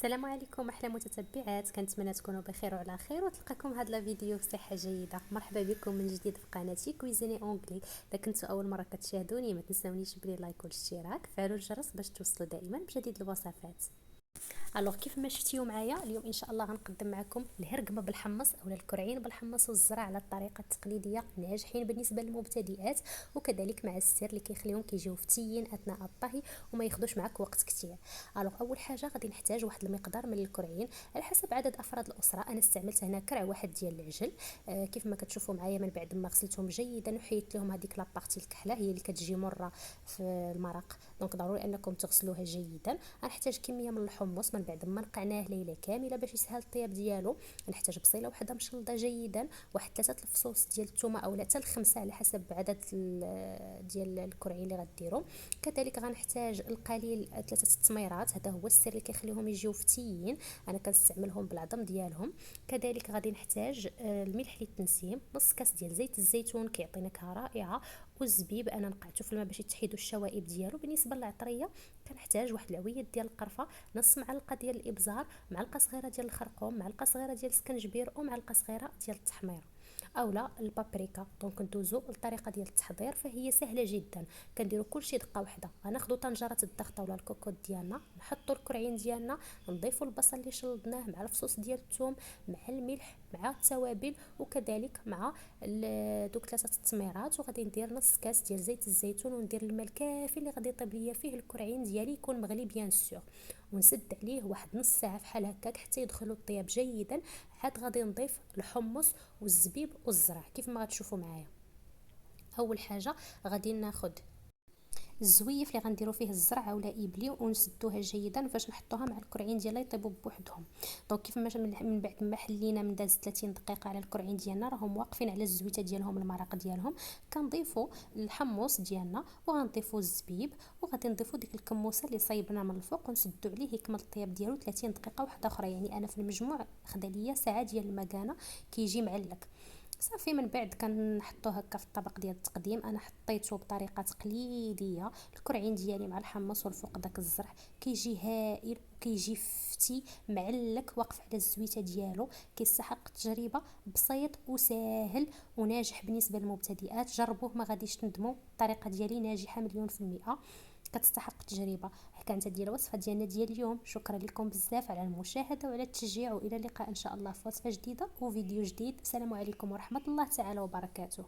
السلام عليكم احلى متتبعات، كنتمنى تكونوا بخير وعلى خير وتلقاكم هذا الفيديو بصحه جيده. مرحبا بكم من جديد في قناتي كويزيني اونغلي. اذا كنتوا اول مره كتشاهدوني ما تنساونيش باللايك والاشتراك، فعلوا الجرس باش توصلوا دائما بجديد الوصفات. الوغ كيف ما شفتيو معايا اليوم ان شاء الله غنقدم معكم الهرقمه بالحمص اولا الكرعين بالحمص والزرع على الطريقه التقليديه، ناجحين بالنسبه للمبتدئات وكذلك مع السر اللي كيخليهم كيجيو فتيين اثناء الطهي وما ياخذوش معك وقت كثير. الوغ اول حاجه غادي نحتاج واحد المقدار من الكرعين على حسب عدد افراد الاسره. انا استعملت هنا كرع واحد ديال العجل. كيف ما كتشوفوا معايا من بعد ما غسلتهم جيدا وحيدت لهم هذيك لابارتي الكحله هي اللي كتجي مره في المرق، دونك ضروري انكم تغسلوها جيدا. غنحتاج كميه من الحمص من بعد ما نقعناه ليله كامله باش يسهل الطياب ديالو. غنحتاج بصيله وحده مشلضه جيدا، واحد 3 الفصوص ديال الثومه اولا حتى ل5 على حسب عدد ديال الكرعين اللي غديروا. كذلك غنحتاج القليل 3 التميرات، هذا هو السر اللي كيخليهم يجيو فتيين، انا كنستعملهم بالعظم ديالهم. كذلك غادي نحتاج الملح للتنسيم، نص كاس ديال زيت الزيتون كيعطي نكهه رائعه، والزبيب انا نقعته في الماء باش يتحيدوا الشوائب ديالو. بالنسبه للعطريه كنحتاج واحد العويد ديال القرفه، نص معلقه ديال الابزار، معلقه صغيره ديال الخرقوم، معلقه صغيره ديال السكنجبير ومعلقه صغيره ديال التحمير اولا البابريكا. دونك ندوزو الطريقه ديال التحضير فهي سهله جدا. كنديروا كلشي دقه واحده. غناخذوا طنجره الضغط اولا الكوكوط ديالنا، نحطوا الكرعين ديالنا، نضيفوا البصل اللي شلضناه مع الفصوص ديال الثوم مع الملح مع التوابل وكذلك مع دوك 3 التميرات، وغادي ندير نص كاس ديال زيت الزيتون وندير الماء الكافي اللي غادي يطيب ليا فيه الكرعين ديالي يكون مغلي بيان سور، ونسد عليه واحد نص ساعه بحال هكاك حتى يدخلوا الطياب جيدا. عاد غادي نضيف الحمص والزبيب والزرع كيف ما غتشوفوا معايا. اول حاجه غادي ناخذ الزويف اللي غنديروا فيه الزرع اولا ايبلي ونسدوها جيدا فاش نحطوها مع الكرعين ديالها يطيبوا بوحدهم. دونك كيف ما من بعد ما حلينا من داز 30 دقيقه على الكرعين ديالنا راهم واقفين على الزويته ديالهم المرق ديالهم، كنضيفوا الحمص ديالنا وغنضيفوا الزبيب وغادي نضيفوا ديك الكموسه اللي صايبنا من الفوق ونسدوا عليه يكمل الطياب ديالو 30 دقيقه واحده اخرى. يعني انا في المجموع خدا ليا ساعه ديال المكانه كيجي معلك صافي. من بعد كنحطو هكا في الطبق ديال التقديم. انا حطيته بطريقه تقليديه، الكرعين ديالي مع الحمص والفوق داك الزرع كيجي هائل وكيجي فتي معلك واقف على الزويته ديالو، كيستحق التجربه، بسيط وسهل وناجح بالنسبه للمبتدئات. جربوه ما غاديش تندموا، الطريقه ديالي ناجحه مليون في المئه، كتستحق التجربه. كانت هذه الوصفه ديالنا ديال اليوم. شكرا لكم بزاف على المشاهده وعلى التشجيع، والى اللقاء ان شاء الله في وصفه جديده وفيديو جديد. السلام عليكم ورحمه الله تعالى وبركاته.